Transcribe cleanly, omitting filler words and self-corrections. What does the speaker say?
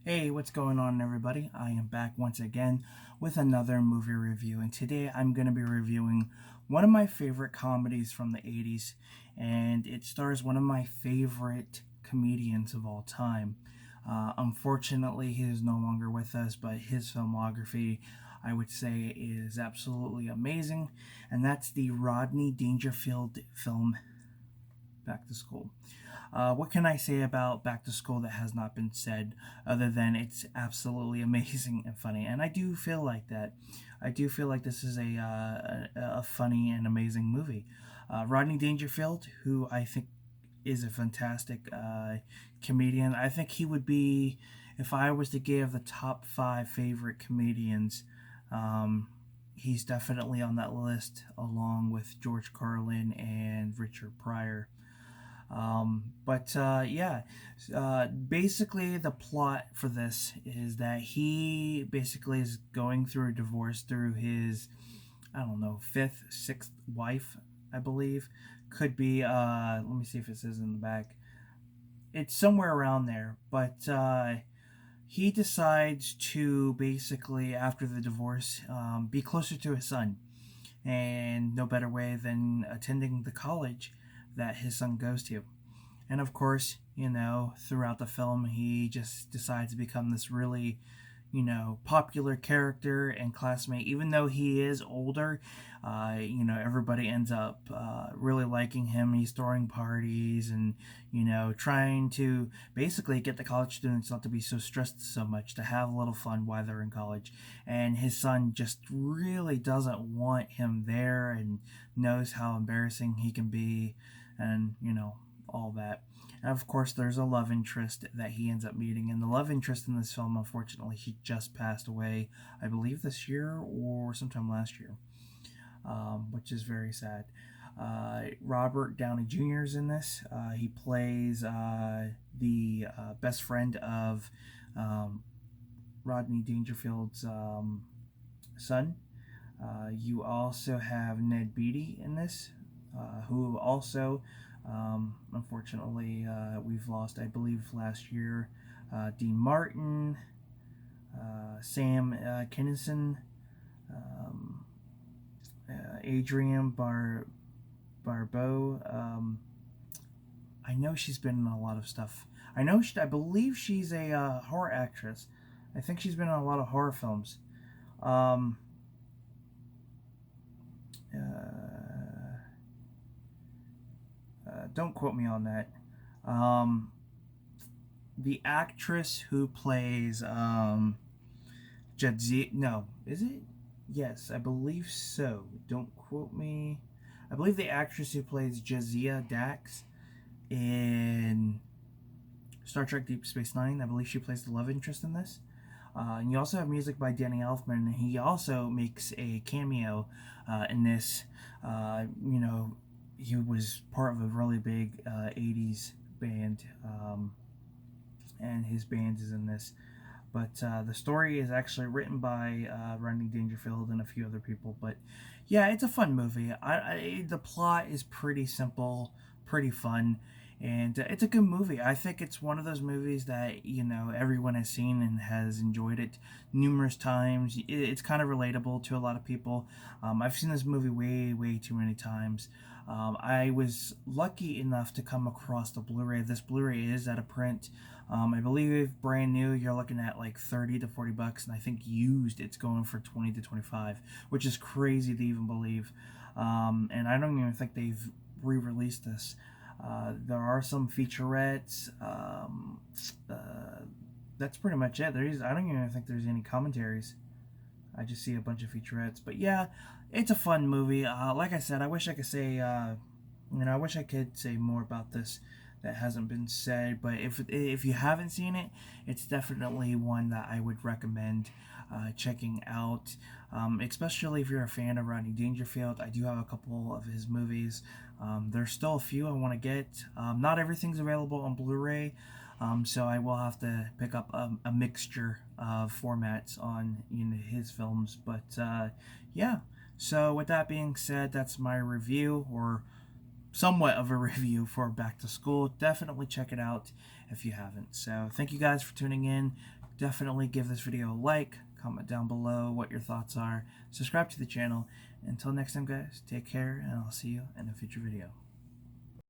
Hey, what's going on, everybody? I am back once again with another movie review, and today I'm going to be reviewing one of my favorite comedies from the 80s, and it stars one of my favorite comedians of all time. Unfortunately, he is no longer with us, but his filmography, I would say, is absolutely amazing, and that's the Rodney Dangerfield film Back to School. What can I say about Back to School that has not been said other than it's absolutely amazing and funny? And I do feel like that. I do feel like this is a funny and amazing movie. Rodney Dangerfield, who I think is a fantastic comedian. I think he would be, if I was to give the top five favorite comedians, um, he's definitely on that list along with George Carlin and Richard Pryor. Basically, the plot for this is that he basically is going through a divorce through his, I don't know, fifth, sixth wife, I believe. Could be, let me see if it says in the back. It's somewhere around there, but he decides to basically, after the divorce, be closer to his son. And no better way than attending the college that his son goes to. And of course, throughout the film, he just decides to become this really, popular character and classmate. Even though he is older, everybody ends up really liking him. He's throwing parties and, trying to basically get the college students not to be so stressed so much, to have a little fun while they're in college. And his son just really doesn't want him there and knows how embarrassing he can be and, all that. And of course, there's a love interest that he ends up meeting, and the love interest in this film, unfortunately, he just passed away, I believe this year or sometime last year, which is very sad. Robert Downey Jr. is in this. He plays the best friend of um, Rodney Dangerfield's son. You also have Ned Beatty in this, who also, unfortunately, we've lost, I believe, last year. Dean Martin, Sam Kinison, um, Adrienne Barbeau. I know she's been in a lot of stuff. I believe she's a horror actress. I think she's been in a lot of horror films. Um, uh, don't quote me on that. Um, the actress who plays Jadzia, no, is it? Yes, I believe so. Don't quote me. I believe the actress who plays Jadzia Dax in Star Trek Deep Space Nine, I believe she plays the love interest in this. And you also have music by Danny Elfman, and he also makes a cameo in this. He was part of a really big 80s band, and his band is in this. But the story is actually written by Rodney Dangerfield and a few other people. But yeah, it's a fun movie. The plot is pretty simple, pretty fun, and it's a good movie. I think it's one of those movies that everyone has seen and has enjoyed it numerous times. It's kind of relatable to a lot of people. I've seen this movie way, way too many times. I was lucky enough to come across the Blu-ray. This Blu-ray is at a print. I believe brand new you're looking at like 30 to 40 bucks, and I think used it's going for 20 to 25, which is crazy to even believe. And I don't even think they've re-released this. There are some featurettes. That's pretty much it. I don't even think there's any commentaries. I just see a bunch of featurettes. But yeah, it's a fun movie. Like I said, I wish I could say, I wish I could say more about this that hasn't been said. But if you haven't seen it, it's definitely one that I would recommend checking out. Especially if you're a fan of Rodney Dangerfield. I do have a couple of his movies. There's still a few I want to get. Not everything's available on Blu-ray. So I will have to pick up a mixture of formats on his films. But yeah. So with that being said, that's my review, or somewhat of a review for Back to School. Definitely check it out if you haven't. So thank you guys for tuning in. definitely give this video a like, comment down below what your thoughts are, subscribe to the channel. Until next time, guys, take care, and I'll see you in a future video.